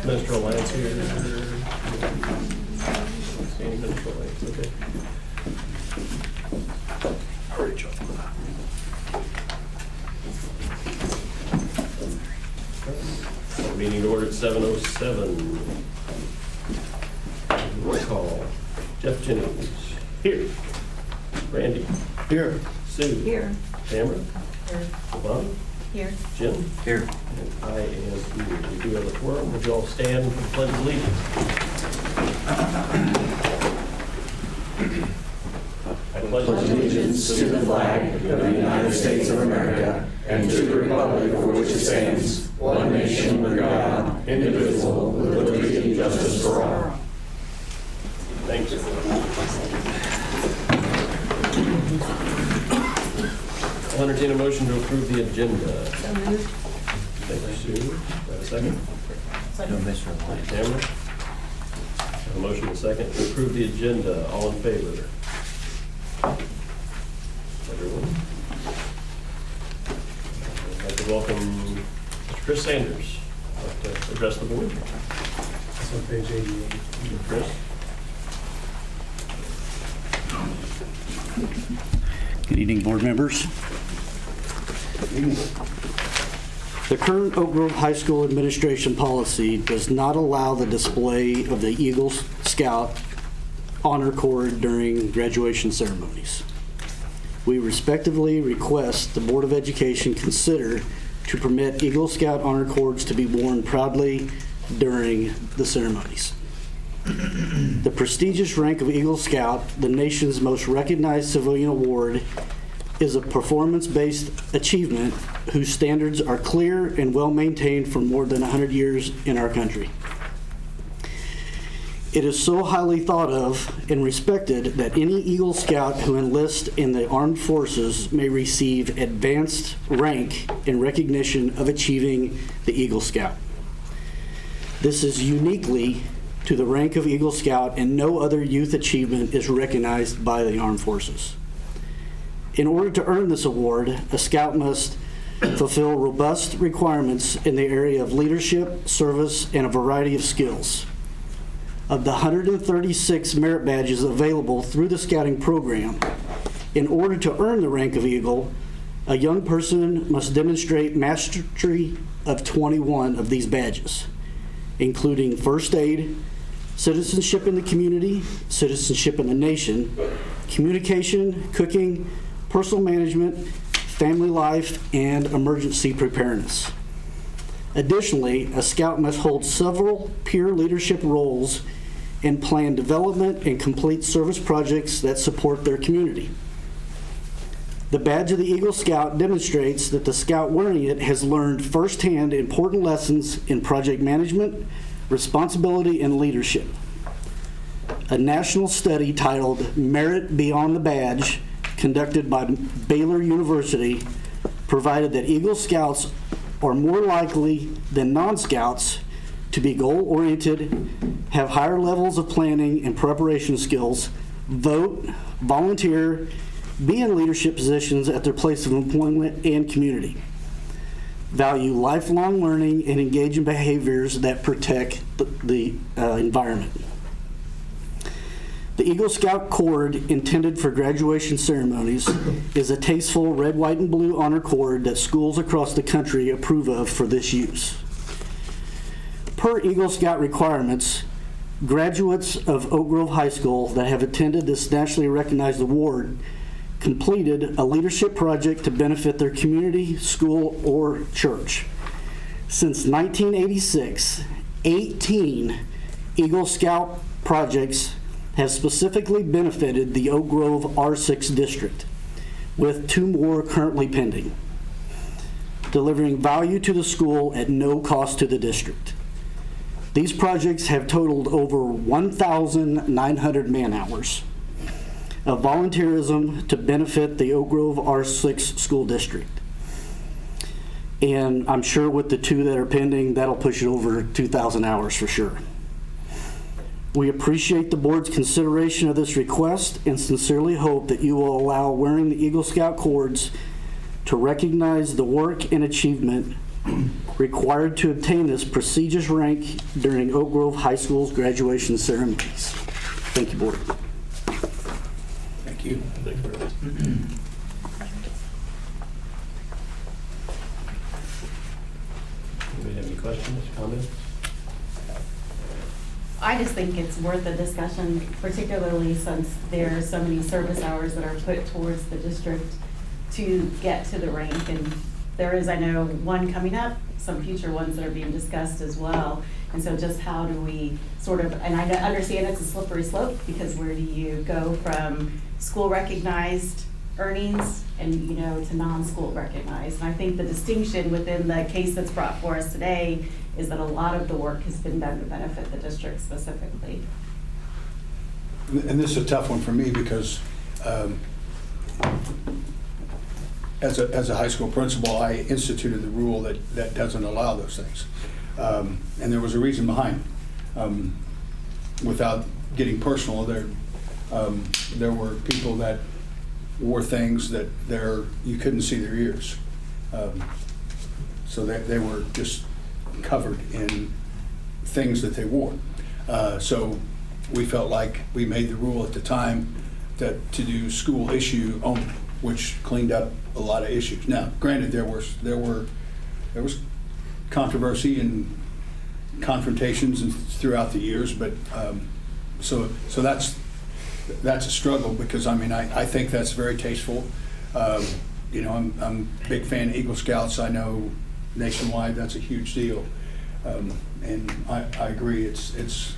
Ministerial Alliance here. Standing Ministerial Alliance, okay. All right, John. Meeting to order at 7:07. Roll call. Jeff Jennings. Here. Randy. Here. Sue. Here. Tamara. Here. Bonnie. Here. Jim. Here. And I am here. We do have a quorum. Would you all stand for the Pledge of Allegiance? I pledge Allegiance to the flag of the United States of America and to the republic for which it stands, one nation under God, indivisible, with liberty and justice for all. Thank you. I'll entertain a motion to approve the agenda. So moved. Thank you, Sue. Do I have a second? No, Mr. Alliance. Tamara? I have a motion and a second to approve the agenda. All in favor? Everyone? I'd like to welcome Mr. Chris Sanders. I'd like to address the board. That's on page 88. Chris? Good evening, board members. The current Oak Grove High School administration policy does not allow the display of the Eagle Scout honor cord during graduation ceremonies. We respectfully request the Board of Education consider to permit Eagle Scout honor cords to be worn proudly during the ceremonies. The prestigious rank of Eagle Scout, the nation's most recognized civilian award, is a performance-based achievement whose standards are clear and well-maintained for more than 100 years in our country. It is so highly thought of and respected that any Eagle Scout who enlists in the armed forces may receive advanced rank in recognition of achieving the Eagle Scout. This is uniquely to the rank of Eagle Scout, and no other youth achievement is recognized by the armed forces. In order to earn this award, a Scout must fulfill robust requirements in the area of leadership, service, and a variety of skills. Of the 136 merit badges available through the Scouting program, in order to earn the rank of Eagle, a young person must demonstrate mastery of 21 of these badges, including first aid, citizenship in the community, citizenship in the nation, communication, cooking, personal management, family life, and emergency preparedness. Additionally, a Scout must hold several peer leadership roles and plan development and complete service projects that support their community. The badge of the Eagle Scout demonstrates that the Scout wearing it has learned firsthand important lessons in project management, responsibility, and leadership. A national study titled Merit Beyond the Badge, conducted by Baylor University, provided that Eagle Scouts are more likely than non-Scouts to be goal-oriented, have higher levels of planning and preparation skills, vote, volunteer, be in leadership positions at their place of employment and community, value lifelong learning, and engage in behaviors that protect the environment. The Eagle Scout cord intended for graduation ceremonies is a tasteful red, white, and blue honor cord that schools across the country approve of for this use. Per Eagle Scout requirements, graduates of Oak Grove High School that have attended this nationally recognized award completed a leadership project to benefit their community, school, or church. Since 1986, 18 Eagle Scout projects have specifically benefited the Oak Grove R6 district, with 2 more currently pending, delivering value to the school at no cost to the district. These projects have totaled over 1,900 man-hours of volunteerism to benefit the Oak Grove R6 school district. And I'm sure with the 2 that are pending, that'll push it over 2,000 hours for sure. We appreciate the board's consideration of this request and sincerely hope that you will allow wearing the Eagle Scout cords to recognize the work and achievement required to obtain this prestigious rank during Oak Grove High School's graduation ceremonies. Thank you, Board. Thank you. Thank you very much. Anybody have any questions, comments? I just think it's worth a discussion, particularly since there are so many service hours that are put towards the district to get to the rank. And there is, I know, one coming up, some future ones that are being discussed as well. And so just how do we sort of, and I understand it's a slippery slope, because where do you go from school recognized earnings and, you know, to non-school recognized? And I think the distinction within the case that's brought for us today is that a lot of the work has been done to benefit the district specifically. And this is a tough one for me because as a high school principal, I instituted the rule that doesn't allow those things. And there was a reason behind it. Without getting personal, there were people that wore things that you couldn't see their ears. So they were just covered in things that they wore. So we felt like we made the rule at the time to do school issue only, which cleaned up a lot of issues. Now, granted, there was controversy and confrontations throughout the years, but so that's a struggle, because I mean I think that's very tasteful. You know, I'm a big fan of Eagle Scouts. I know nationwide that's a huge deal, and I agree. It's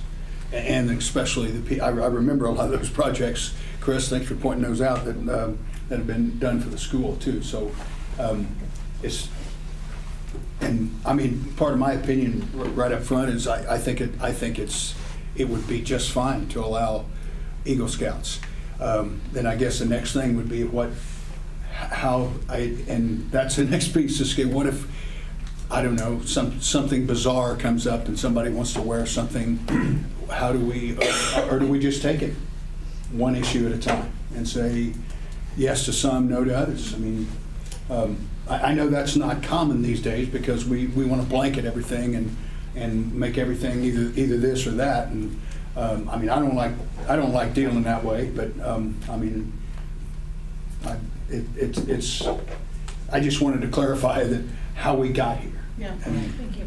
and especially I remember a lot of those projects. Chris, thanks for pointing those out that have been done for the school too. So it's, and I mean, part of my opinion right up front is I think it would be just fine to allow Eagle Scouts. Then I guess the next thing would be and that's the next piece of skill. What if, I don't know, something bizarre comes up and somebody wants to wear something? How do we, or do we just take it one issue at a time and say yes to some, no to others? I mean, I know that's not common these days because we want to blanket everything and make everything either this or that. And I mean, I don't like dealing that way, but I mean, it's. I just wanted to clarify that how we got here. Yeah, And- thank you.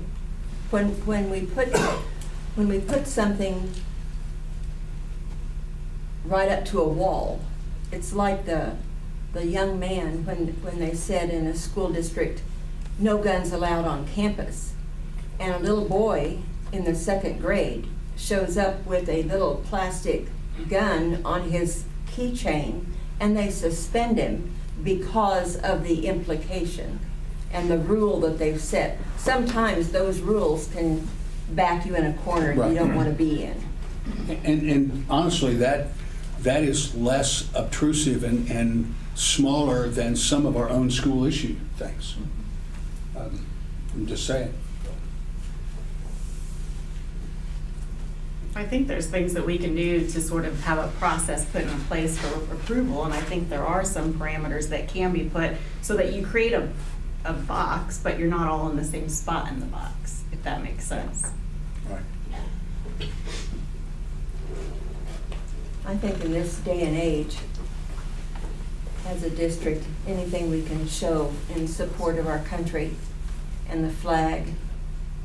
When we put something right up to a wall, it's like the young man when they said in a school district, no guns allowed on campus, and a little boy in the second grade shows up with a little plastic gun on his keychain, and they suspend him because of the implication and the rule that they've set. Sometimes those rules can back you in a corner you don't want to be in. And honestly, that is less obtrusive and smaller than some of our own school issue things. I'm just saying. I think there's things that we can do to sort of have a process put in place for approval, and I think there are some parameters that can be put so that you create a box, but you're not all in the same spot in the box, if that makes sense. Right. I think in this day and age, as a district, anything we can show in support of our country and the flag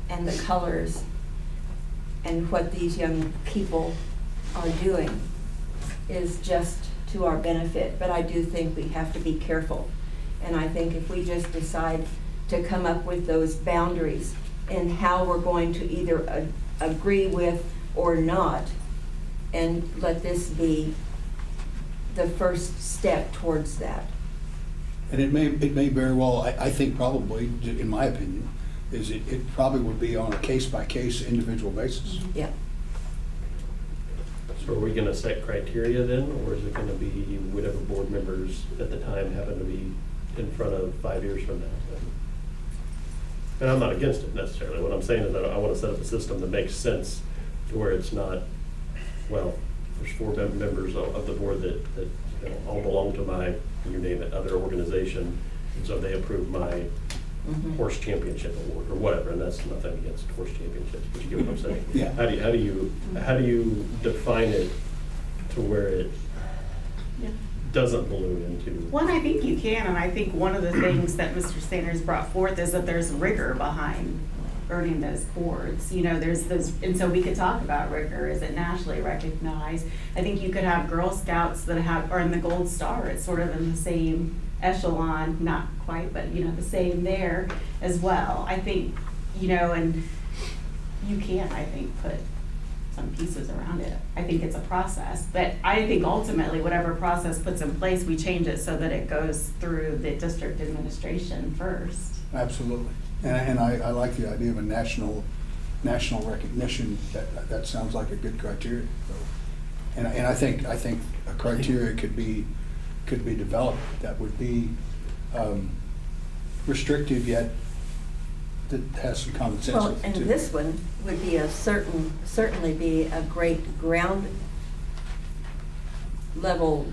and the colors and what these young people are doing is just to our benefit. But I do think we have to be careful. And I think if we just decide to come up with those boundaries in how we're going to either agree with or not, and let this be the first step towards that. And it may very well, I think probably, in my opinion, is it probably would be on a case-by-case individual basis. Yeah. So are we going to set criteria then, or is it going to be whatever board members at the time happen to be in front of 5 years from now? And I'm not against it necessarily. What I'm saying is that I want to set up a system that makes sense to where it's not, well, there's 4 members of the board that you know, all belong to my, you name it, other organization, and so they approve my Mhm. horse championship award or whatever, and that's nothing against horse championships, but you get what I'm saying? Yeah. How do you define it to where it Yeah. doesn't balloon into? One, I think you can, and I think one of the things that Mr. Sanders brought forth is that there's rigor behind earning those awards. You know, there's those, and so we could talk about rigor. Is it nationally recognized? I think you could have Girl Scouts that are in the Gold Star. It's sort of in the same echelon, not quite, but you know, the same there as well. I think, you know, and you can, I think, put some pieces around it. I think it's a process, but I think ultimately whatever process puts in place, we change it so that it goes through the district administration first. Absolutely. And I like the idea of a national recognition. That sounds like a good criteria. And I think a criteria could be developed that would be restrictive yet that has some common sense. Well, with it, and too. this one would be certainly be a great ground level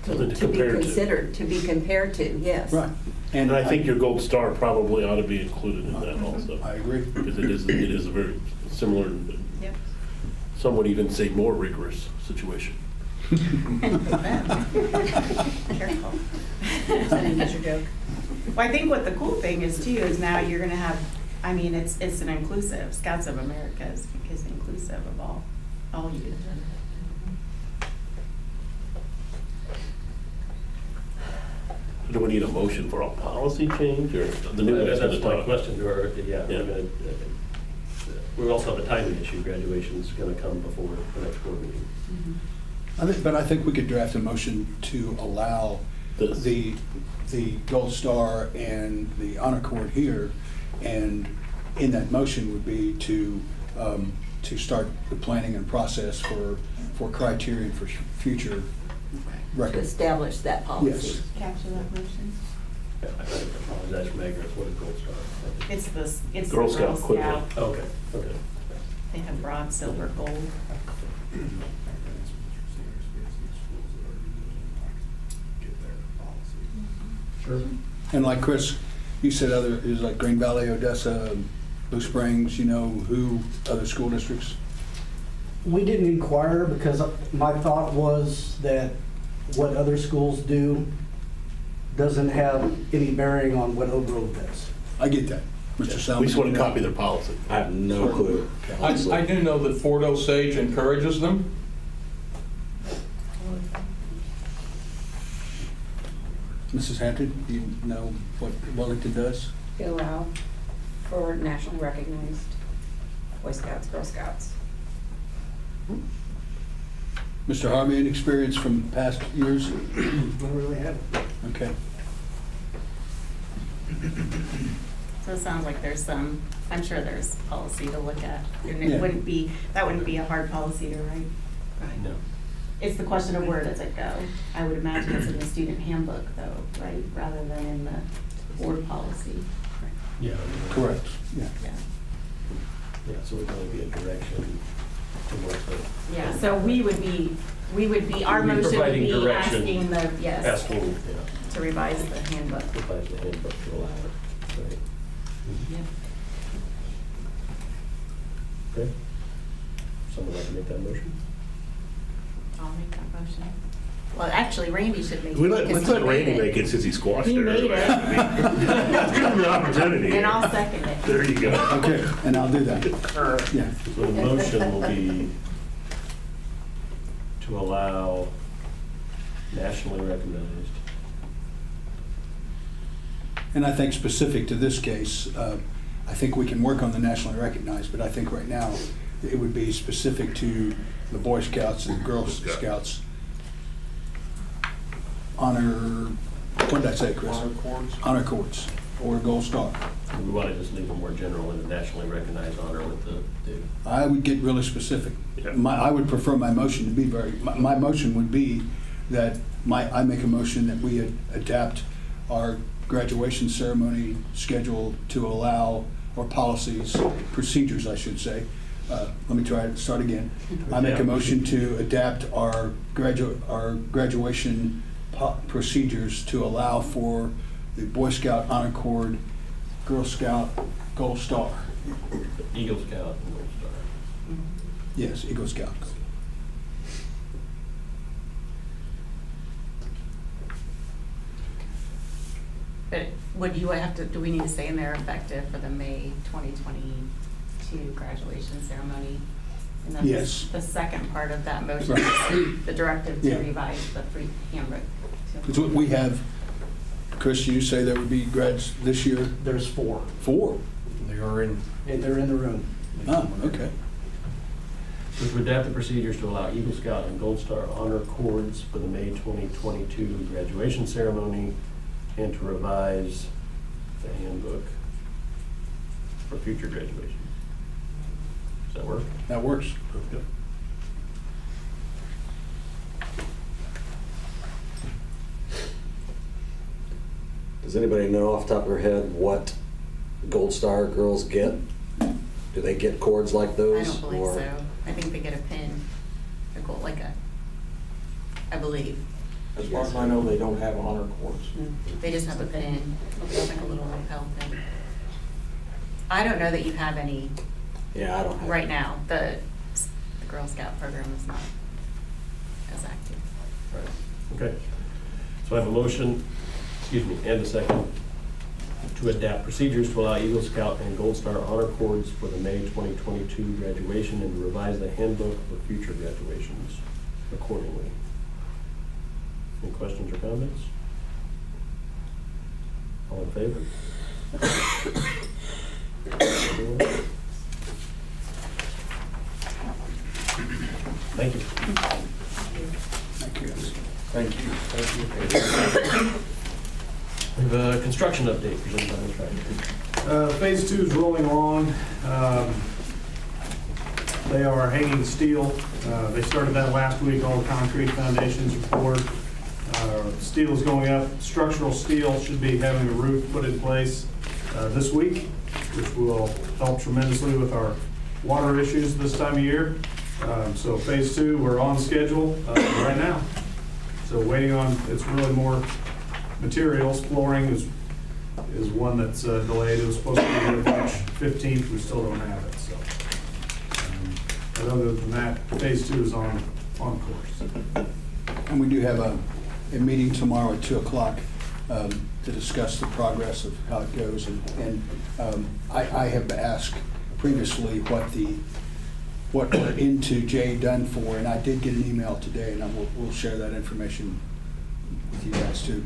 Something to to be compare to. considered, to be compared to, yes. Right. And I think your gold star probably ought to be included in that also. I agree. Because it is a very similar, Yep. some would even say more rigorous situation. Careful. That's your joke. Well, I think what the cool thing is too is now you're gonna have, I mean, it's an inclusive, Scouts of America is inclusive of all youth. Do we need a motion for a policy change or the new guy's That's gonna my talk? question, yeah. Yeah. We also have a timing issue. Graduation's gonna come before the next board meeting. But I think we could draft a motion to allow This. the Gold Star and the Honor Cord here, and in that motion would be to start the planning and process for criterion for future To records. establish that policy. Yes. Capture that motion. Yeah, I apologize, Megan, what is Gold Star? It's the Girl Girl Scout Scout. equivalent. Okay. They have bronze, silver, gold. Sure. And like Chris, you said is like Green Valley, Odessa, Blue Springs, you know, who, other school districts? We didn't inquire because my thought was that what other schools do doesn't have any bearing on what Oak Grove does. I get that. Mr. Salmon. We just want to copy their policy. I have no clue. I do know that Fort Osage encourages them. Mrs. Hampton, do you know what Wellington does? They allow for nationally recognized Boy Scouts, Girl Scouts. Mr. Harvey, any experience from past years? Don't really have it. Okay. So it sounds like there's some, I'm sure there's policy to look at. And Yeah. it wouldn't be a hard policy to write. No. It's the question of where does it go? I would imagine it's in the student handbook though, right, rather than in the board policy. Yeah. Correct, yeah. Yeah. Yeah, so it would only be a direction to what the. Yeah, so we would be, our We'd be motion would providing be direction, asking yes, Asking, yeah, to revise the handbook. provide the handbook to allow it, right? Yep. Okay. Someone like to make that motion? I'll make that motion. Well, actually, Randy should make it. Let's because let he Randy made make it since he squashed it. He made it. Give him an opportunity. And I'll second it. There you go. Okay, and I'll do that. Yeah. So the motion will be to allow nationally recognized. And I think specific to this case, I think we can work on the nationally recognized, but I think right now it would be specific to the Boy Scouts and Girl Scouts. Honor, what did I say, Chris? Honor cords. Honor Cords or Gold Star. We want to just leave it more general in the nationally recognized honor with the. I would get really specific. Yeah. I would prefer my motion to be my motion would be that I make a motion that we adapt our graduation ceremony schedule to allow, or policies, procedures, I should say. Let me try to start again. I make a motion to adapt our graduation procedures to allow for the Boy Scout Honor Cord Girl Scout, Gold Star. Eagle Scout and Gold Star. Yes, Eagle Scout. But do we need to say in there effective for the May 2022 graduation ceremony? And then Yes. the second part of that motion Right. is the directive to Yeah. revise the free handbook. It's what we have. Chris, you say there would be grads this year? There's 4. 4? They are in. They're in the room. Oh, okay. To adapt the procedures to allow Eagle Scout and Gold Star honor cords for the May 2022 graduation ceremony and to revise the handbook for future graduations. Does that work? That works. Yep. Does anybody know off the top of their head what Gold Star girls get? Do they get cords like I those? don't believe or- so. I think they get a pin, I believe. As far as I know, they don't have honor cords. They just have a pin, looks like a little lapel pin. I don't know that you have any Yeah, I don't have. right now. The Girl Scout program is not as active. Right. Okay. So I have a motion, and a second, to adapt procedures to allow Eagle Scout and Gold Star honor cords for the May 2022 graduation and to revise the handbook for future graduations accordingly. Any questions or comments? All in favor? Thank you. Thank you, guys. Thank you. We have a construction update presented by the Tractor. Phase 2 is rolling along. They are hanging steel. They started that last week. All the concrete foundations are poured. Steel is going up. Structural steel should be having a roof put in place this week, which will help tremendously with our water issues this time of year. So phase 2, we're on schedule right now. So waiting on, it's really more materials. Flooring is one that's delayed. It was supposed to be here March 15th. We still don't have it, so. But other than that, phase 2 is on course. And we do have a meeting tomorrow at 2 o'clock to discuss the progress of how it goes. And I have asked previously what we're into Jay Dunn for, and I did get an email today, and we'll share that information with you guys too.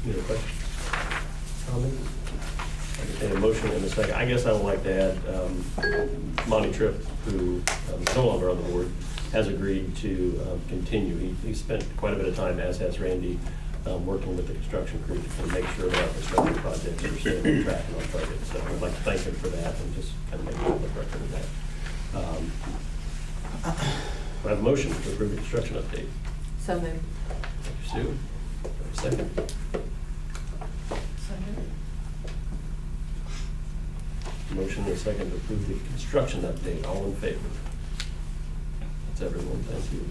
Any other questions? Comments? Entertain a motion in a second. I guess I would like to add, Monty Tripp, who is no longer on the board, has agreed to continue. He spent quite a bit of time, as has Randy, working with the construction crew to make sure that our construction projects are staying on track and on target. So I'd like to thank him for that and just kind of make a public record of that. I have a motion to approve the construction update. So moved. Thank you, Sue. Second. Motion and a second to approve the construction update. All in favor? That's everyone. Thank you.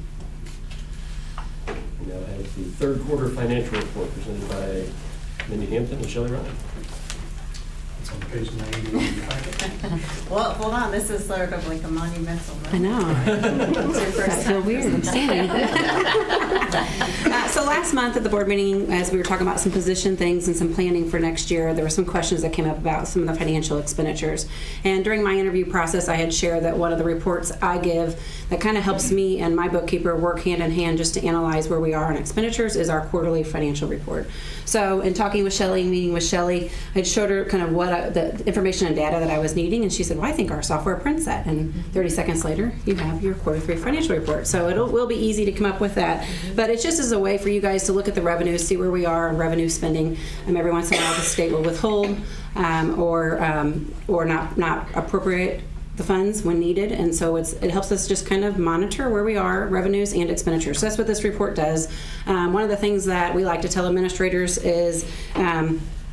We now have the third quarter financial report presented by Mindy Hampton and Shelley Ryan. It's on page 90 in the packet. Well, hold on, this is sort of like a monumental moment. I know. It's your first I feel time. weird. I'm standing. So last month at the board meeting, as we were talking about some position things and some planning for next year, there were some questions that came up about some of the financial expenditures. And during my interview process, I had shared that one of the reports I give that kind of helps me and my bookkeeper work hand in hand just to analyze where we are on expenditures is our quarterly financial report. So in talking with Shelley, meeting with Shelley, I showed her kind of what the information and data that I was needing, and she said, well, I think our software prints that. And 30 seconds later, you have your quarter 3 financial report. So it will be easy to come up with that. But it's just as a way for you guys to look at the revenues, see where we are on revenue spending. Every once in a while, the state will withhold or not appropriate the funds when needed, and so it helps us just kind of monitor where we are, revenues and expenditures. So that's what this report does. One of the things that we like to tell administrators is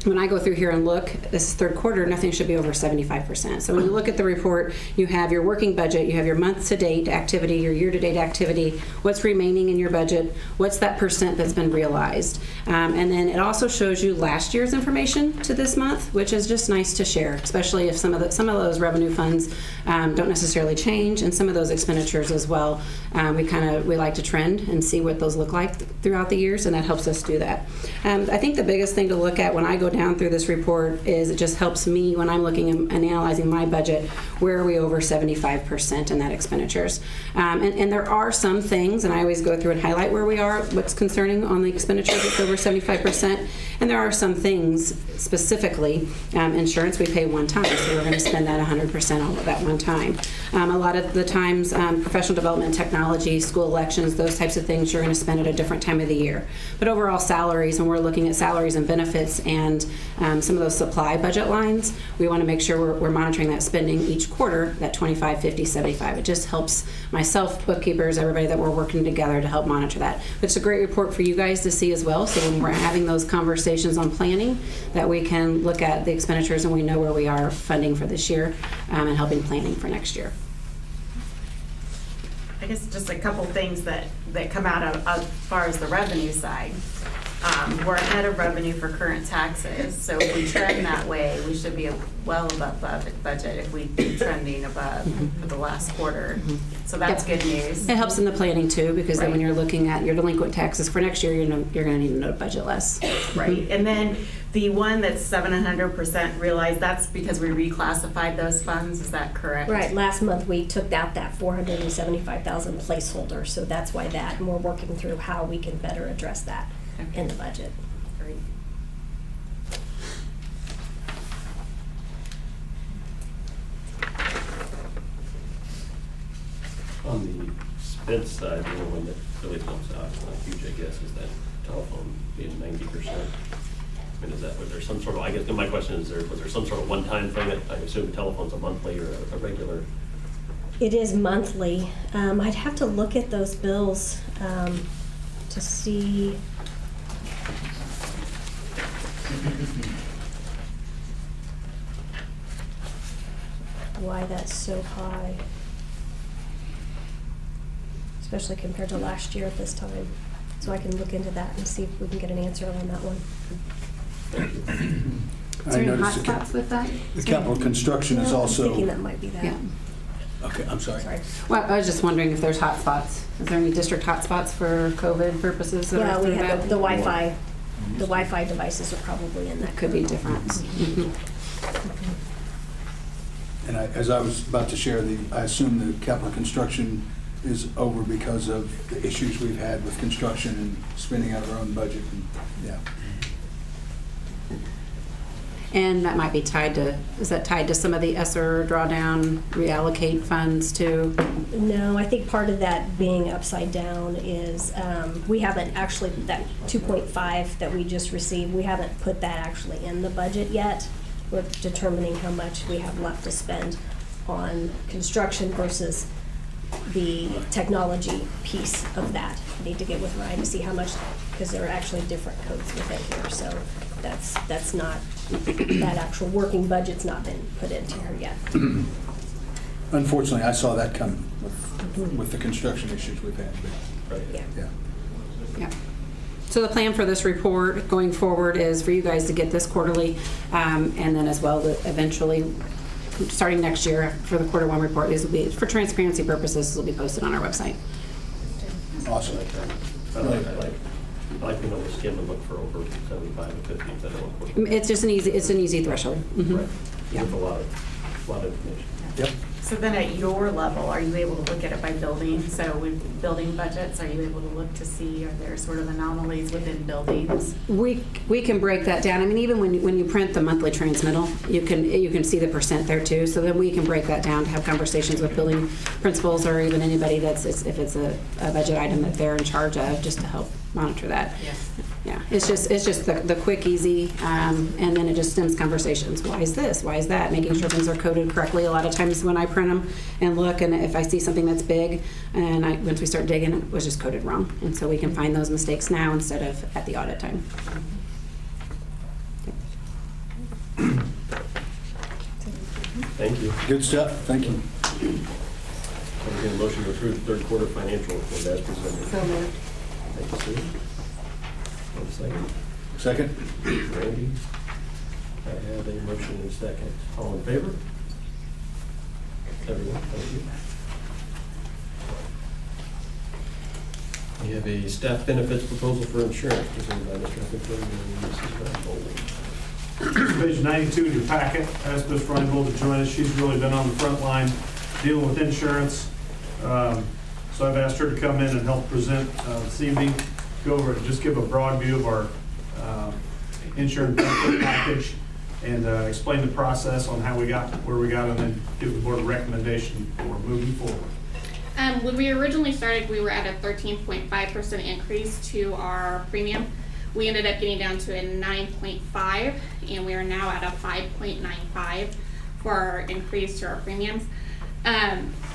when I go through here and look, this is third quarter, nothing should be over 75%. So when you look at the report, you have your working budget, you have your month-to-date activity, your year-to-date activity, what's remaining in your budget, what's that percent that's been realized. And then it also shows you last year's information to this month, which is just nice to share, especially if some of those revenue funds don't necessarily change, and some of those expenditures as well. We like to trend and see what those look like throughout the years, and that helps us do that. I think the biggest thing to look at when I go down through this report is it just helps me when I'm looking and analyzing my budget, where are we over 75% in that expenditures. And there are some things, and I always go through and highlight where we are, what's concerning on the expenditures that's over 75%. And there are some things, specifically, insurance we pay one time, so we're going to spend that 100% all of that one time. A lot of the times, professional development, technology, school elections, those types of things you're going to spend at a different time of the year. But overall salaries, when we're looking at salaries and benefits and some of those supply budget lines, we want to make sure we're monitoring that spending each quarter, that 25, 50, 75. It just helps myself, bookkeepers, everybody that we're working together to help monitor that. But it's a great report for you guys to see as well, so when we're having those conversations on planning, that we can look at the expenditures and we know where we are funding for this year and helping planning for next year. I guess just a couple things that come out of as far as the revenue side. We're ahead of revenue for current taxes, so if we trend that way, we should be well above budget if we keep trending above for the last quarter. So that's good news. It helps in the planning too, because then when you're looking at your delinquent taxes for next year, you're going to need to know budget less. Right, and then the one that's 700% realized, that's because we reclassified those funds, is that correct? Right, last month we took out that 475,000 placeholder, so that's why that, and we're working through how we can better address that in the budget. Great. On the expense side, the one that really jumps out, it's not huge, I guess, is that telephone being 90%. I mean, was there some sort of, I guess, my question is, was there some sort of one-time thing? I assume the telephone's a monthly or a regular? It is monthly. I'd have to look at those bills to see. Why that's so high, especially compared to last year at this time. So I can look into that and see if we can get an answer on that one. Is there any hot spots with that? The capital construction is I'm also. thinking that might be that. Yeah. Okay, I'm sorry. Sorry. Well, I was just wondering if there's hot spots. Is there any district hot spots for COVID purposes? That Yeah, are we through have that? the Wi-Fi. The Wi-Fi devices are probably in that. Could be different. And as I was about to share, I assume the capital construction is over because of the issues we've had with construction and spending out of our own budget. And, yeah. And that might be tied to, is that tied to some of the ESSER drawdown, reallocate funds too? No, I think part of that being upside down is we haven't actually, that 2.5 that we just received, we haven't put that actually in the budget yet. We're determining how much we have left to spend on construction versus the technology piece of that. I need to get with Ryan to see how much, because there are actually different codes within here, so that's not, that actual working budget's not been put into here yet. Unfortunately, I saw that coming with the construction issues we've had. But, Yeah. yeah. Yeah. So the plan for this report going forward is for you guys to get this quarterly, and then as well that eventually, starting next year for the quarter one report, these will be, for transparency purposes, this will be posted on our website. Awesome. I like to know the skim and look for over 75 and 50. If I don't want to- It's just an easy threshold. Mhm. Right. Yeah. With a lot of information. Yep. So then at your level, are you able to look at it by building? So with building budgets, are you able to look to see, are there sort of anomalies within buildings? We can break that down. I mean, even when you print the monthly transmittal, you can see the percent there too. So then we can break that down to have conversations with building principals or even anybody if it's a budget item that they're in charge of, just to help monitor that. Yes. Yeah, it's just the quick, easy, and then it just stems conversations. Why is this? Why is that? Making sure things are coded correctly. A lot of times when I print them and look, and if I see something that's big, and once we start digging, it was just coded wrong. And so we can find those mistakes now instead of at the audit time. Thank you. Good stuff, thank you. Entertained a motion to approve the third quarter financial report as presented. So moved. Thank you, Sue. One second. Second? Randy. I have a motion and a second. All in favor? Everyone, thank you. We have a staff benefits proposal for insurance presented by Mr. Huffington and Mrs. Reinbold. Page 92 of your packet. Ask Ms. Reinbold to join us. She's really been on the front line dealing with insurance. So I've asked her to come in and help present this evening, go over, just give a broad view of our insurance benefit package and explain the process on how we got where we got, and then give the board a recommendation for moving forward. When we originally started, we were at a 13.5% increase to our premium. We ended up getting down to a 9.5, and we are now at a 5.95 for our increase to our premiums.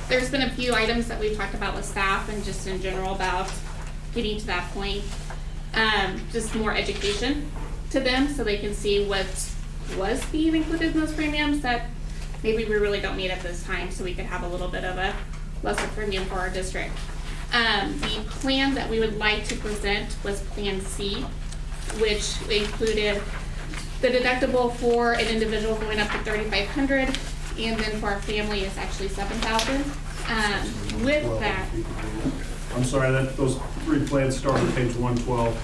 There's been a few items that we've talked about with staff and just in general about getting to that point. Just more education to them so they can see what was being included in those premiums that maybe we really don't need at this time, so we could have a little bit of a lesser premium for our district. The plan that we would like to present was Plan C, which included the deductible for an individual going up to $3,500, and then for our family it's actually $7,000. With that, I'm sorry, those three plans start on page 112.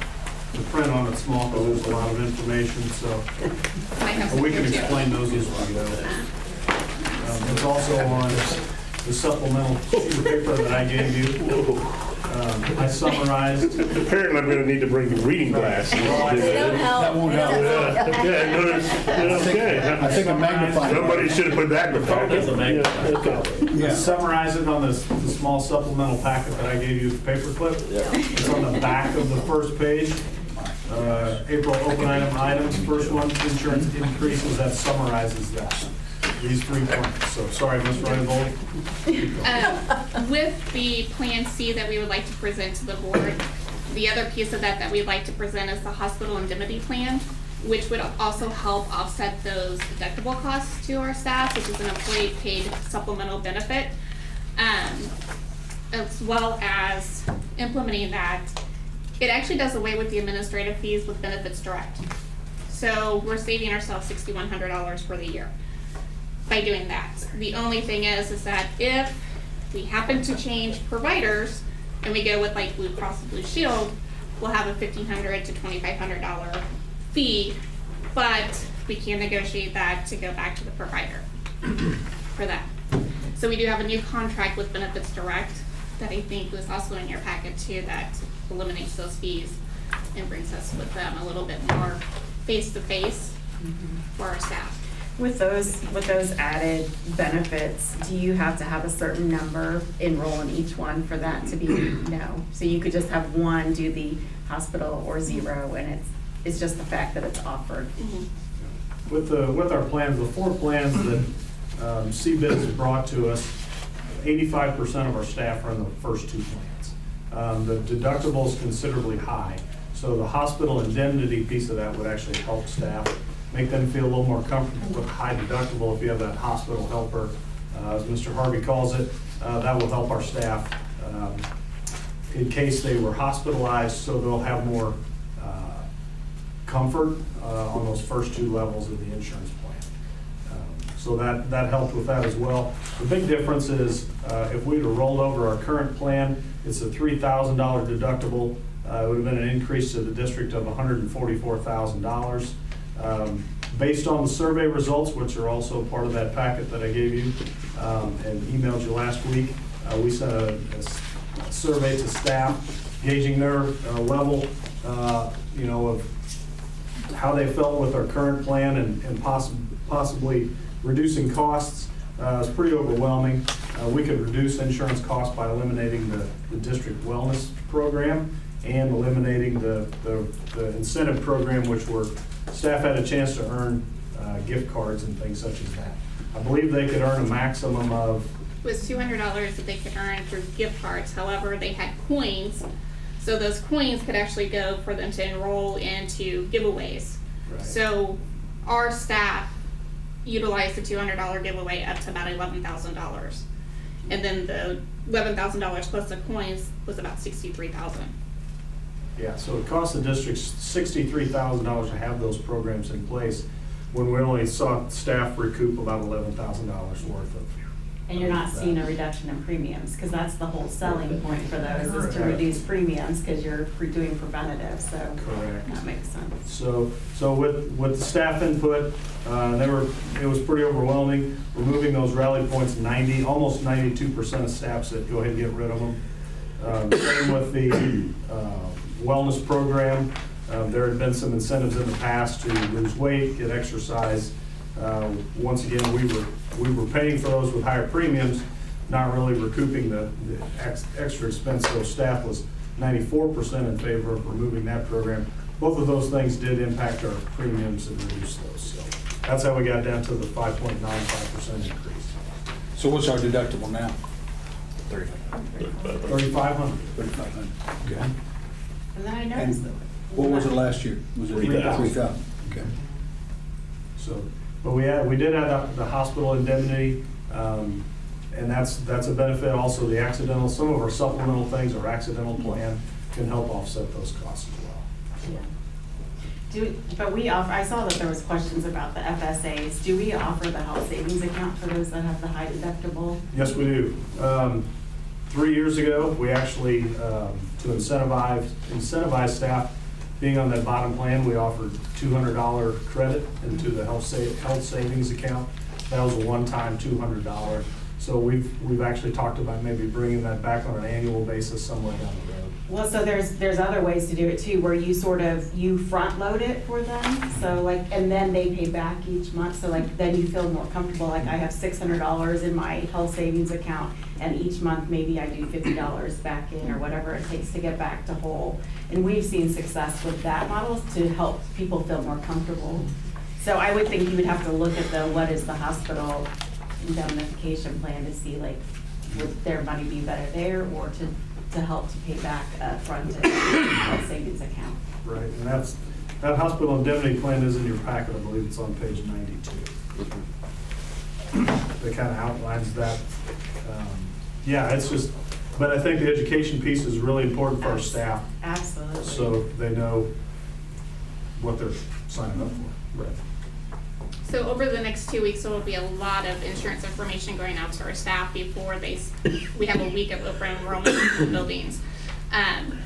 The print on it's small because there's a lot of information, so I have some we can here too. explain those as we go. It's also on the supplemental sheet of paper that I gave you. I summarized. Apparently, I'm gonna need to bring reading glasses. They don't help. That won't help. Yeah, no, okay. I think a magnifying. Somebody should have put that in the packet. That's a magnifying. I Yeah. summarize it on the small supplemental packet that I gave you, the paperclip. It's on the back of the first page. April open items, first one, insurance increases, that summarizes that. These 3 points. So sorry, Ms. Reinbold. With the Plan C that we would like to present to the board, the other piece of that we'd like to present is the hospital indemnity plan, which would also help offset those deductible costs to our staff, which is an employee paid supplemental benefit, as well as implementing that. It actually does away with the administrative fees with Benefits Direct. So we're saving ourselves $6,100 for the year by doing that. The only thing is that if we happen to change providers and we go with like Blue Cross and Blue Shield, we'll have a $1,500 to $2,500 fee, but we can negotiate that to go back to the provider for that. So we do have a new contract with Benefits Direct that I think was also in your packet too, that eliminates those fees and brings us with them a little bit more face-to-face for our staff. With those added benefits, do you have to have a certain number enroll in each one for that to be no? So you could just have one do the hospital or zero, and it's just the fact that it's offered. With our plans, the 4 plans that CBIZ has brought to us, 85% of our staff are in the first 2 plans. The deductible is considerably high, so the hospital indemnity piece of that would actually help staff, make them feel a little more comfortable with high deductible if you have that hospital helper, as Mr. Harvey calls it. That will help our staff in case they were hospitalized, so they'll have more comfort on those first 2 levels of the insurance plan. So that helped with that as well. The big difference is if we'd have rolled over our current plan, it's a $3,000 deductible. It would have been an increase to the district of $144,000. Based on the survey results, which are also part of that packet that I gave you and emailed you last week, we sent a survey to staff gauging their level, of how they felt with our current plan and possibly reducing costs. It's pretty overwhelming. We could reduce insurance costs by eliminating the district wellness program and eliminating the incentive program, which staff had a chance to earn gift cards and things such as that. I believe they could earn a maximum of... It was $200 that they could earn through gift cards. However, they had coins, so those coins could actually go for them to enroll into giveaways. Right. So our staff utilized the $200 giveaway up to about $11,000. And then the $11,000 plus the coins was about $63,000. Yeah, so it cost the district $63,000 to have those programs in place, when we only saw staff recoup about $11,000 worth of. And you're not seeing a reduction in premiums, because that's the whole selling point for those, is to reduce premiums, because you're doing preventative, so. Correct. That makes sense. So with the staff input, it was pretty overwhelming. Removing those rally points, almost 92% of staff said, go ahead and get rid of them. Same with the wellness program. There had been some incentives in the past to lose weight, get exercise. Once again, we were paying for those with higher premiums, not really recouping the extra expense. So staff was 94% in favor of removing that program. Both of those things did impact our premiums and reduce those. So that's how we got down to the 5.95% increase. So what's our deductible now? $3,500. $3,500. Okay. And then I noticed And that. what was it last year? Was it 3,000. 3,000? Okay. So, but we did have the hospital indemnity, and that's a benefit. Also, the accidental, some of our supplemental things, our accidental plan can help offset those costs as well. But we offer, I saw that there was questions about the FSAs. Do we offer the health savings account for those that have the high deductible? Yes, we do. 3 years ago, we actually, to incentivize staff being on that bottom plan, we offered $200 credit into the health savings account. That was a one-time $200. So we've actually talked about maybe bringing that back on an annual basis somewhere down the road. Well, so there's other ways to do it too, where you front load it for them. So like, and then they pay back each month. So like, then you feel more comfortable. Like I have $600 in my health savings account, and each month maybe I do $50 back in, or whatever it takes to get back to whole. And we've seen success with that model to help people feel more comfortable. So I would think you would have to look at what is the hospital indemnification plan to see, like, would their money be better there, or to help to pay back front to health savings account. Right, and that hospital indemnity plan is in your packet. I believe it's on page 92. That kind of outlines that. Yeah, it's just, but I think the education piece is really important for our staff. Absolutely. So they know what they're signing up for. Right. So over the next 2 weeks, there will be a lot of insurance information going out to our staff before we have a week of open enrollment in buildings.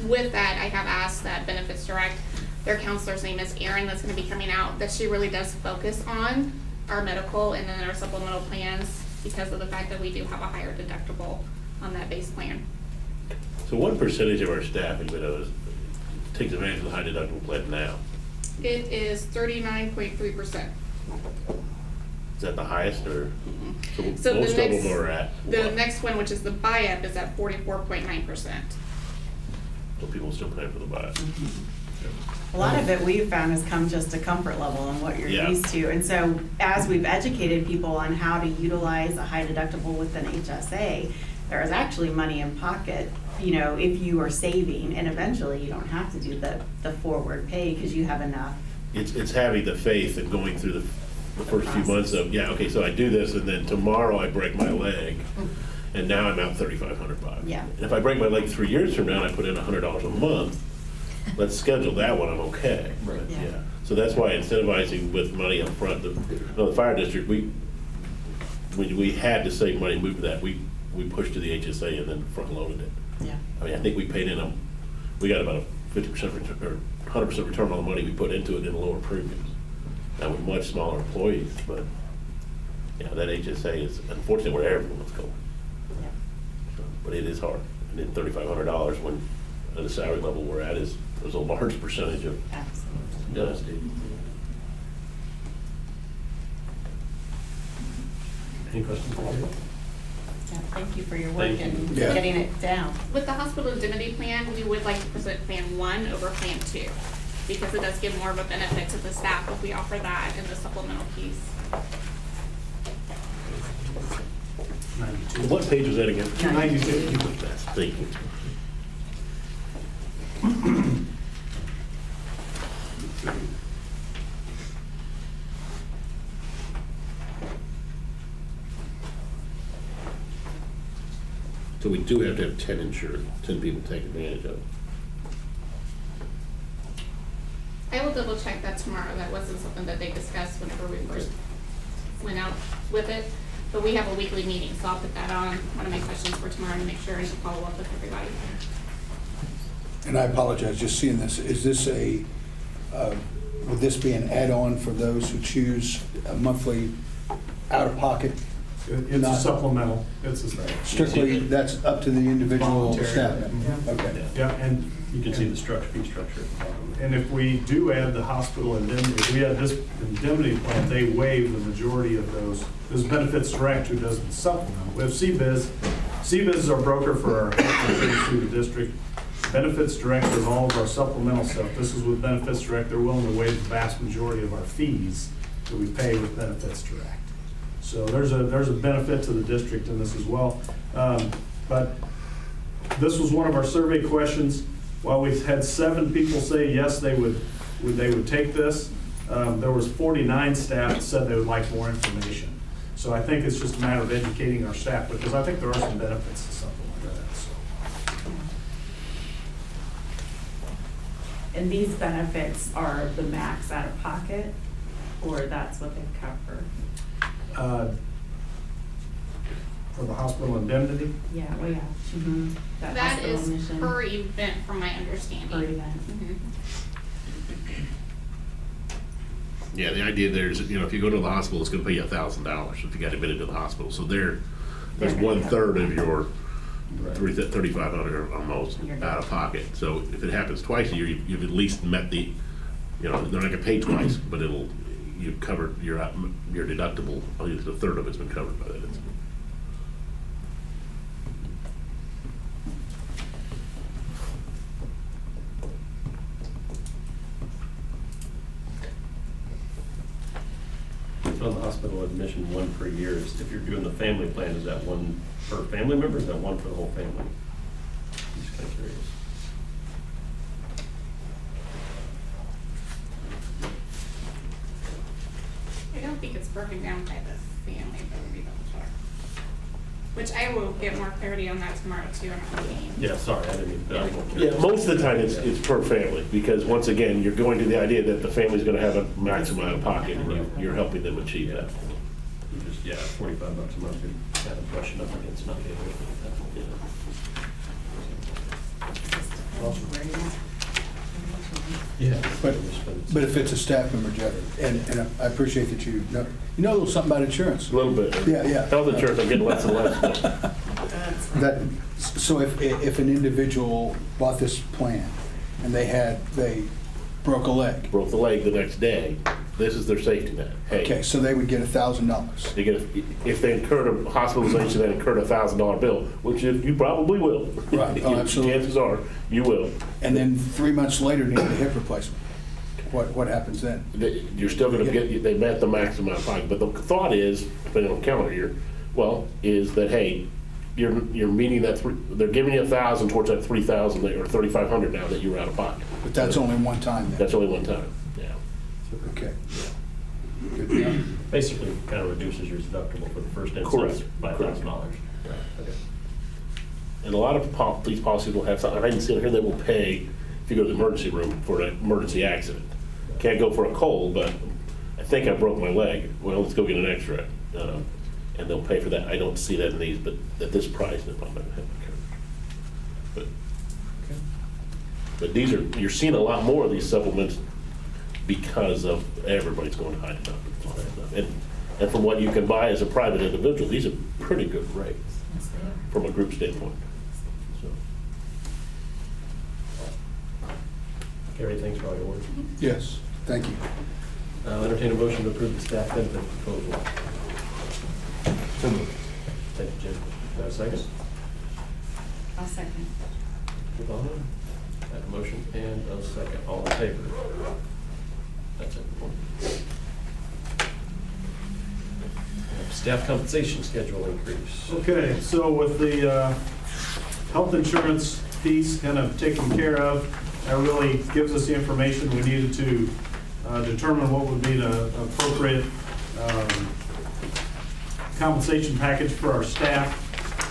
With that, I have asked that Benefits Direct, their counselor's name is Erin, that's going to be coming out, that she really does focus on our medical and then our supplemental plans, because of the fact that we do have a higher deductible on that base plan. So what percentage of our staff and widows takes advantage of the high deductible plan now? It is 39.3%. Is that the highest, or? So So the most of next- them are at The what? next one, which is the buy-up, is at 44.9%. So people still pay for the buy. A lot of it we've found has come just to comfort level and what you're Yeah. used to. And so as we've educated people on how to utilize a high deductible with an HSA, there is actually money in pocket, if you are saving, and eventually you don't have to do the forward pay because you have enough. It's having the faith and going through the first few months of, okay, so I do this, and then tomorrow I break my leg, and now I'm out $3,500. Yeah. And if I break my leg 3 years from now and I put in $100 a month, let's schedule that one, I'm okay. Right. Yeah. So that's why incentivizing with money up front, the fire district, when we had to save money, move to that, we pushed to the HSA and then front loaded it. Yeah. I mean, I think we paid in we got about a 50% return, or 100% return on the money we put into it in lower premiums. Now with much smaller employees, but yeah, that HSA is unfortunately where everyone's going. Yeah. But it is hard. And then $3,500 when at the salary level we're at is a large percentage of. Absolutely. Any questions for you? Yeah, thank you for your work Thank you. and Yeah. getting it down. With the hospital indemnity plan, we would like to present Plan 1 over Plan 2, because it does give more of a benefit to the staff if we offer that in the supplemental piece. 92. What page was that again? 92. Thank you. So we do have to have 10 insured, 10 people to take advantage of it. I will double check that tomorrow. That wasn't something that they discussed whenever we first went out with it. But we have a weekly meeting, so I'll put that on one of my questions for tomorrow to make sure and follow up with everybody. And I apologize, just seeing this, is this would this be an add-on for those who choose a monthly out-of-pocket? It's a Not- supplemental. It's a Strictly, that's up to the individual voluntary. staff? Yeah. Okay. Yeah, and You can see the fee structure. And if we do add the hospital indemnity, if we add this indemnity plan, they waive the majority of those. There's Benefits Direct who does the supplemental. We have CBiz. CBiz is our broker for our health insurance through the district. Benefits Direct does all of our supplemental stuff. This is with Benefits Direct. They're willing to waive the vast majority of our fees that we pay with Benefits Direct. So there's a benefit to the district in this as well. But this was one of our survey questions. While we've had 7 people say yes, they would take this, there was 49 staff that said they would like more information. So I think it's just a matter of educating our staff, because I think there are some benefits to something like that. So. And these benefits are the max out of pocket, or that's what they cover? For the hospital indemnity, Yeah, well, yeah. Mm-hmm. That hospital is admission per event from my understanding. per event. Mhm. Yeah, the idea there is, if you go to the hospital, it's gonna pay you $1,000 if you got admitted to the hospital. So there's They're gonna 1/3 of your Right. 3,500 almost You're out of pocket. So if it happens twice a year, you've at least met the, they're not gonna pay twice, but you've covered your deductible, at least 1/3 of it's been covered by that. On the hospital admission, 1 per year, if you're doing the family plan, is that 1 per family member, or is that 1 for the whole family? I'm just kind of curious. I don't think it's broken down by the family, but we'll be double check. Which I will get more clarity on that tomorrow too in our meeting. Yeah, sorry, I didn't mean. Yeah, most of the time it's per family, because once again, you're going to the idea that the family's gonna have a maximum out of pocket, and you're helping them achieve that. You just, $45 a month, you're kind of brushing up against not being able to do that. Yeah. But if it's a staff member, Jeff, and I appreciate that you know a little something about insurance. A little bit. Yeah. Health insurance, I'm getting less and less. So if an individual bought this plan and they broke a leg, Broke the leg the next day, this is their safety net. Hey, okay, so they would get $1,000. they get if they incurred a hospitalization, they incurred a $1,000 bill, which you probably will. Right. Oh, absolutely. Chances are you will. And then 3 months later, need a hip replacement. What happens then? You're still going to get. They met the maximum out of pocket, but the thought is, depending on the calendar year, is that hey, you're meeting that. They're giving you 1,000 towards that 3,000 or 3,500 now that you were out of pocket. But that's only one time then? That's only one time. Yeah. Okay. Good to know. Basically, kind of reduces your deductible for the first instance Correct. by $1,000. Okay. And a lot of these policies will have something. I didn't see it here. They will pay if you go to the emergency room for an emergency accident. Can't go for a cold, but I think I broke my leg. Well, let's go get an X-ray, and they'll pay for that. I don't see that in these, but at this price, they're probably going to have coverage. But these you're seeing a lot more of these supplements because of everybody's going to high deductibles and all that stuff. And from what you can buy as a private individual, these are pretty good rates from a group standpoint. So. Gary, thanks for all your work. Yes, thank you. Entertain a motion to approve the staff benefit proposal. So moved. Thank you, Jim. Do I have a second? I'll second. Yvonne? I have a motion and a second. All in favor? That's it. Staff compensation schedule increase. Okay, so with the health insurance piece kind of taken care of, that really gives us the information we needed to determine what would be the appropriate compensation package for our staff.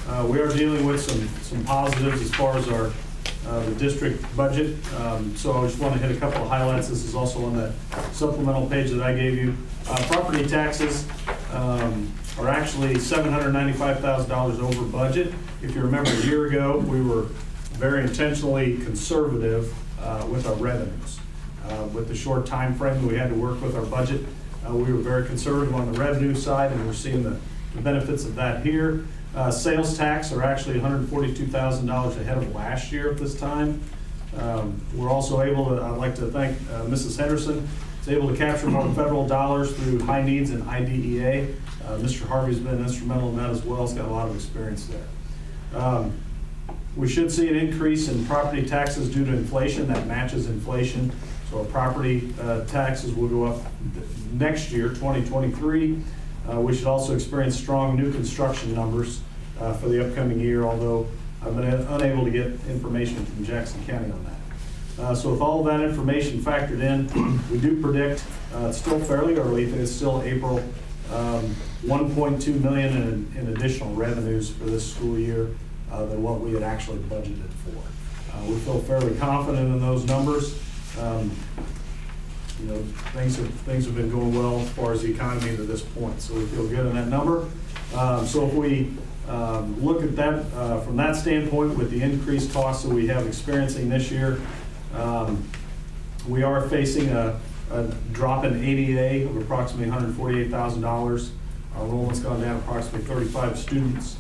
We are dealing with some positives as far as our the district budget. So I just want to hit a couple of highlights. This is also on that supplemental page that I gave you. Property taxes are actually $795,000 over budget. If you remember a year ago, we were very intentionally conservative with our revenues. With the short time frame that we had to work with our budget, we were very conservative on the revenue side, and we're seeing the benefits of that here. Sales tax are actually $142,000 ahead of last year at this time. We're also able to, I'd like to thank Mrs. Henderson, is able to capture more federal dollars through high needs and IDEA. Mr. Harvey's been instrumental in that as well. He's got a lot of experience there. We should see an increase in property taxes due to inflation that matches inflation. So our property taxes will go up next year, 2023. We should also experience strong new construction numbers for the upcoming year, although I've been unable to get information from Jackson County on that. So with all of that information factored in, we do predict, it's still fairly early, it's still April, 1.2 million in additional revenues for this school year than what we had actually budgeted for. We feel fairly confident in those numbers. You know, things have been going well as far as the economy to this point, so we feel good on that number. So if we look at that from that standpoint, with the increased costs that we have experiencing this year, we are facing a drop in ADA of approximately $148,000. Our enrollment's gone down approximately 35 students.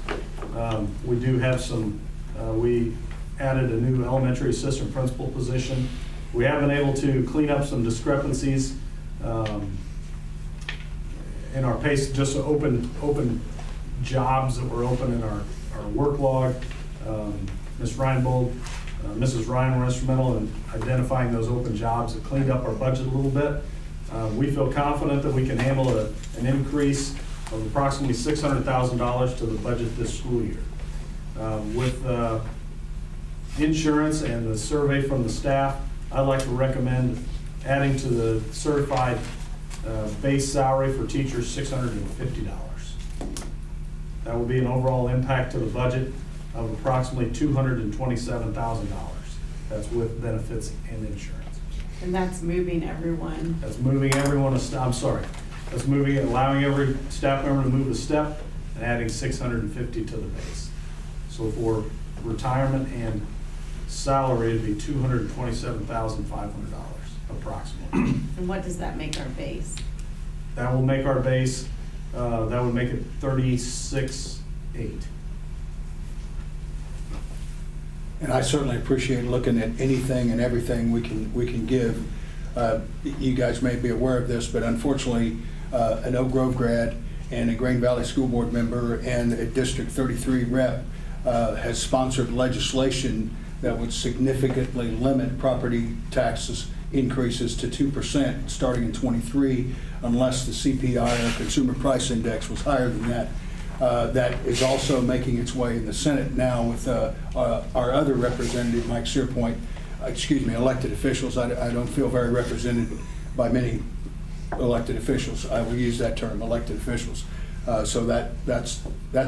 We do have some, we added a new elementary assistant principal position. We have been able to clean up some discrepancies in our pace, just open jobs that were open in our work log. Ms. Reinbold, Mrs. Ryan were instrumental in identifying those open jobs that cleaned up our budget a little bit. We feel confident that we can handle an increase of approximately $600,000 to the budget this school year. With insurance and the survey from the staff, I'd like to recommend adding to the certified base salary for teachers $650. That will be an overall impact to the budget of approximately $227,000. That's with benefits and insurance. And that's moving everyone. That's moving everyone I'm sorry. That's moving, allowing every staff member to move a step and adding $650 to the base. So for retirement and salary, it'd be $227,500 approximately. And what does that make our base? That will make our base, that would make it 36.8. And I certainly appreciate looking at anything and everything we can give. You guys may be aware of this, but unfortunately, an Oak Grove grad and a Green Valley School Board member and a District 33 rep has sponsored legislation that would significantly limit property taxes increases to 2% starting in '23, unless the CPI or Consumer Price Index was higher than that. That is also making its way in the Senate now with our other representative, Mike Searpoint, elected officials. I don't feel very represented by many elected officials. I will use that term, elected officials. So that's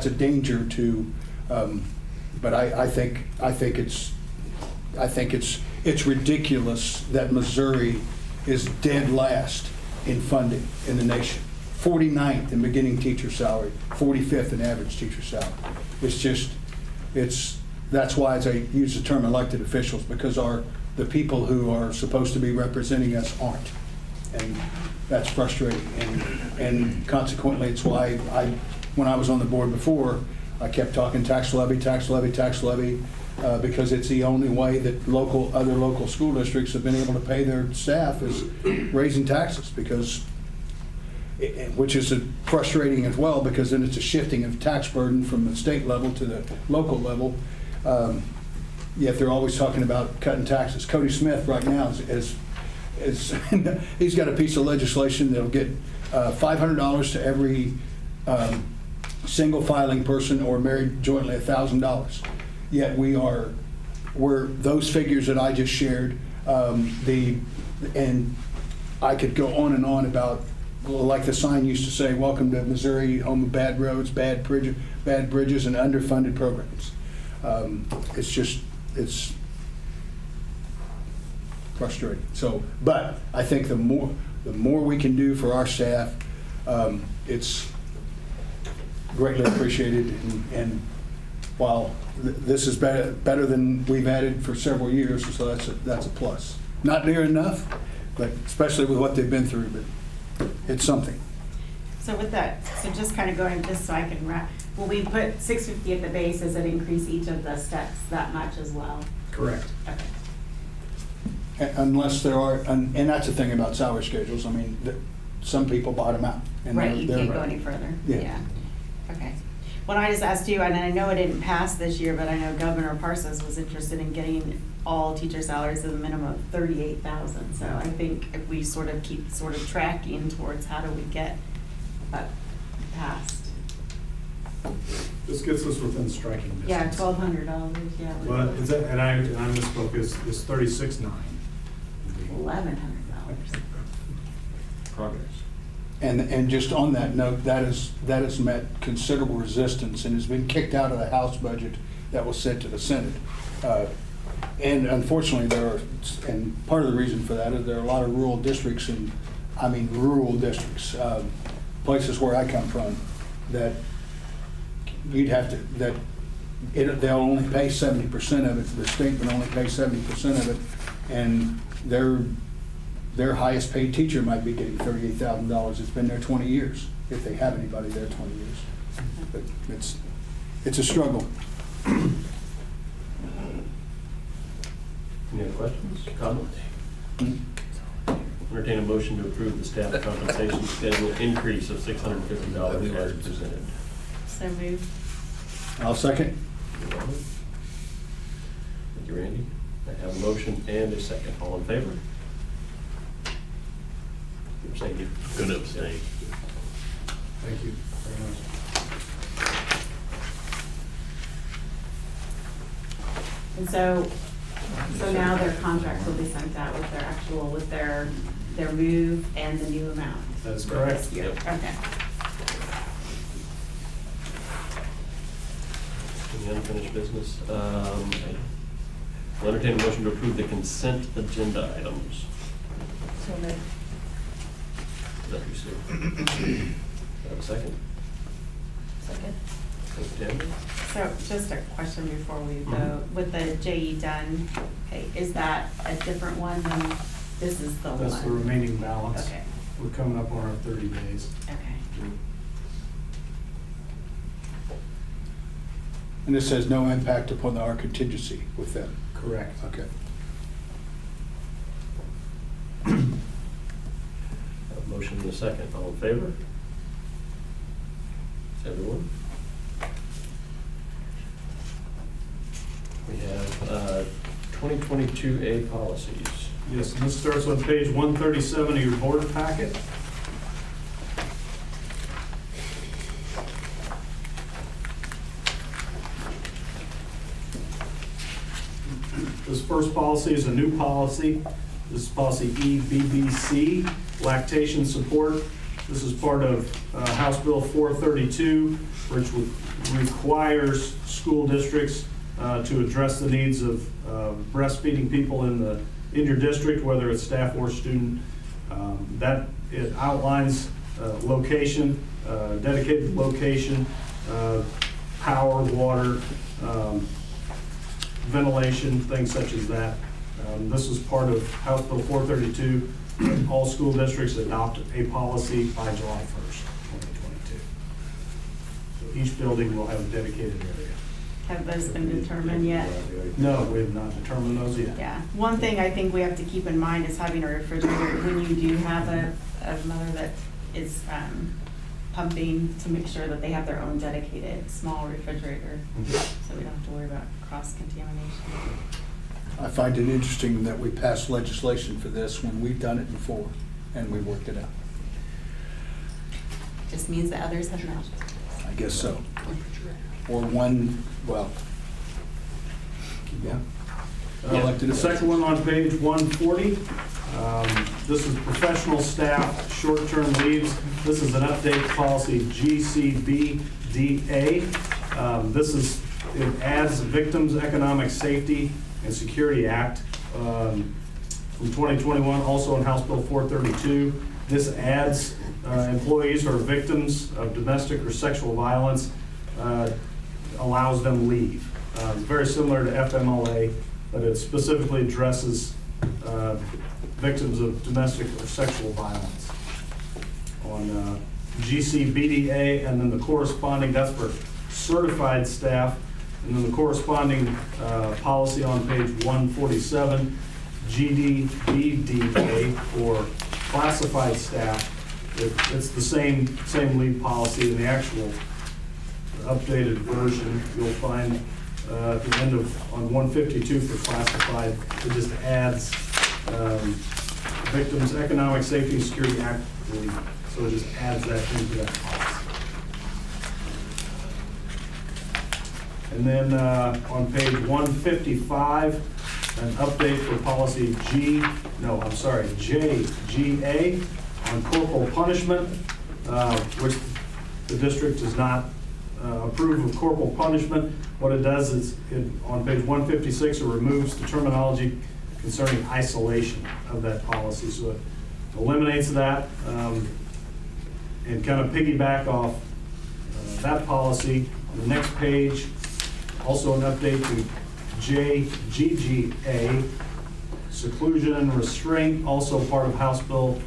a danger to, but I think it's ridiculous that Missouri is dead last in funding in the nation. 49th in beginning teacher salary, 45th in average teacher salary. That's why I use the term elected officials, because the people who are supposed to be representing us aren't. And that's frustrating. And consequently, it's why when I was on the board before, I kept talking tax levy, because it's the only way that other local school districts have been able to pay their staff is raising taxes, which is frustrating as well, because then it's a shifting of tax burden from the state level to the local level. Yet they're always talking about cutting taxes. Cody Smith right now he's got a piece of legislation that'll get $500 to every single filing person or married jointly $1,000. Yet we're those figures that I just shared, and I could go on and on about like the sign used to say, welcome to Missouri, home of bad roads, bad bridges, and underfunded programs. It's frustrating. So, but I think the more we can do for our staff, it's greatly appreciated. And while this is better than we've added for several years, so that's a plus. Not near enough, but especially with what they've been through, but it's something. So with that, so just kind of going, just so I can wrap, will we put $650 at the base, does it increase each of the steps that much as well? Correct. Okay. Unless there are, and that's the thing about salary schedules, I mean, some people bottom out. And Right, you they're- can't go any further. Yeah. Okay. Well, I just asked you, and I know it didn't pass this year, but I know Governor Parsons was interested in getting all teacher salaries at a minimum of 38,000. So I think if we sort of keep tracking towards how do we get past. This gets us within striking distance. Yeah, $1,200, yeah. Well, is that, and I misspoke, is $36,900. $1,100. Progress. And just on that note, that has met considerable resistance and has been kicked out of the House budget that was sent to the Senate. And unfortunately, and part of the reason for that is there are a lot of rural districts, places where I come from, that they'll only pay 70% of it, the state would only pay 70% of it, and their highest paid teacher might be getting $38,000. It's been there 20 years, if they have anybody there 20 years. But it's a struggle. Any other questions, comments? Entertain a motion to approve the staff compensation schedule increase of $650 as presented. So moved. I'll second. Thank you, Randy. I have a motion and a second. All in favor? You're abstaining. Gonna abstain. Thank you very much. And so now their contracts will be sent out with their move and the new amount. That is for correct. this year. Yep. Okay. Any unfinished business? I'll entertain a motion to approve the consent agenda items. So moved. Is that you, Sue? Have a second? Second. Thank you, Tammy. So just a question before we go, with the JE Dunn, okay, is that a different one than, this is the one? That's the remaining balance. Okay, We're coming up on our 30 days. okay. And this has no impact upon our contingency with them. Correct. Okay. Have a motion and a second. All in favor? Is everyone? We have 2022A policies. Yes, and this starts on page 137 of your board packet. This first policy is a new policy. This is policy EBBC, lactation support. This is part of House Bill 432, which requires school districts to address the needs of breastfeeding people in your district, whether it's staff or student. That it outlines location, dedicated location, power, water, ventilation, things such as that. This is part of House Bill 432. All school districts adopt a policy by July 1st, 2022. So each building will have a dedicated area. Have those been determined yet? No, we have not determined those yet. Yeah. One thing I think we have to keep in mind is having a refrigerator when you do have a mother that is pumping, to make sure that they have their own dedicated small refrigerator, so we don't have to worry about cross-contamination. I find it interesting that we passed legislation for this when we've done it before and we worked it out. Just means that others have not. I guess so. Or one, well, yeah. The second one on page 140, This is professional staff, short-term leaves. This is an update to policy GCBDA. It adds Victims Economic Safety and Security Act from 2021, also in House Bill 432. This adds employees who are victims of domestic or sexual violence, allows them leave. Very similar to FMLA, but it specifically addresses victims of domestic or sexual violence. On GCBDA, and then the corresponding, that's for certified staff, and then the corresponding policy on page 147, GDBDA, for classified staff. It's the same leave policy in the actual updated version. You'll find at the end of, on 152 for classified, it just adds Victims Economic Safety and Security Act leave. So it just adds that into that policy. And then on page 155, an update for policy JGA on corporal punishment, which the district does not approve of corporal punishment. What it does is, on page 156, it removes the terminology concerning isolation of that policy. So it eliminates that, and kind of piggyback off that policy. On the next page, also an update to JGGA, seclusion and restraint, also part of House Bill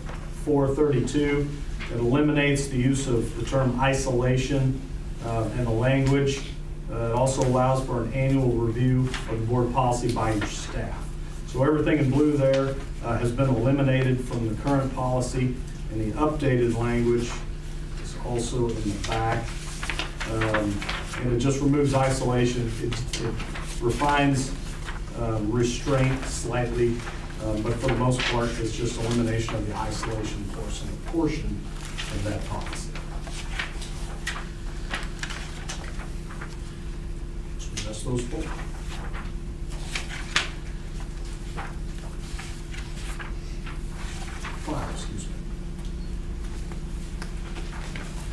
432. It eliminates the use of the term isolation and the language. It also allows for an annual review of the board policy by your staff. So everything in blue there has been eliminated from the current policy, and the updated language is also in the back. And it just removes isolation. It refines restraint slightly, but for the most part, it's just elimination of the isolation portion of that policy. So that's those four. Excuse me.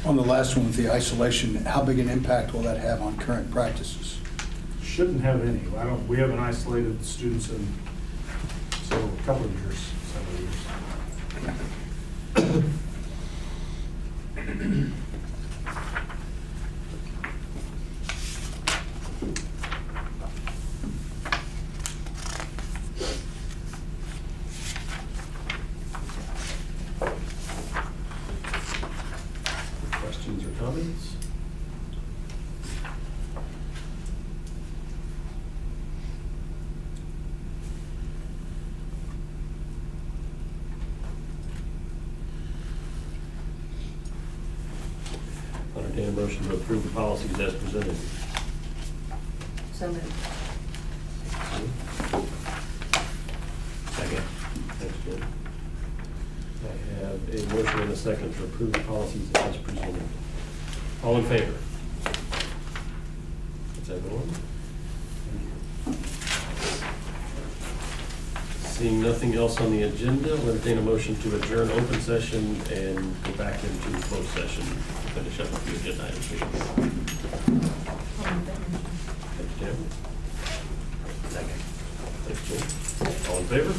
On the last one with the isolation, how big an impact will that have on current practices? Shouldn't have any. We haven't isolated students in several years. Questions or comments? Entertain a motion to approve the policies as presented. So moved. Second. Thanks, Jen. I have a motion and a second to approve the policies as presented. All in favor? That's everyone. Seeing nothing else on the agenda, I'll entertain a motion to adjourn open session and go back into closed session to finish up a few agenda items. Thank you, Tim. Second. Thanks, Jim. All in favor?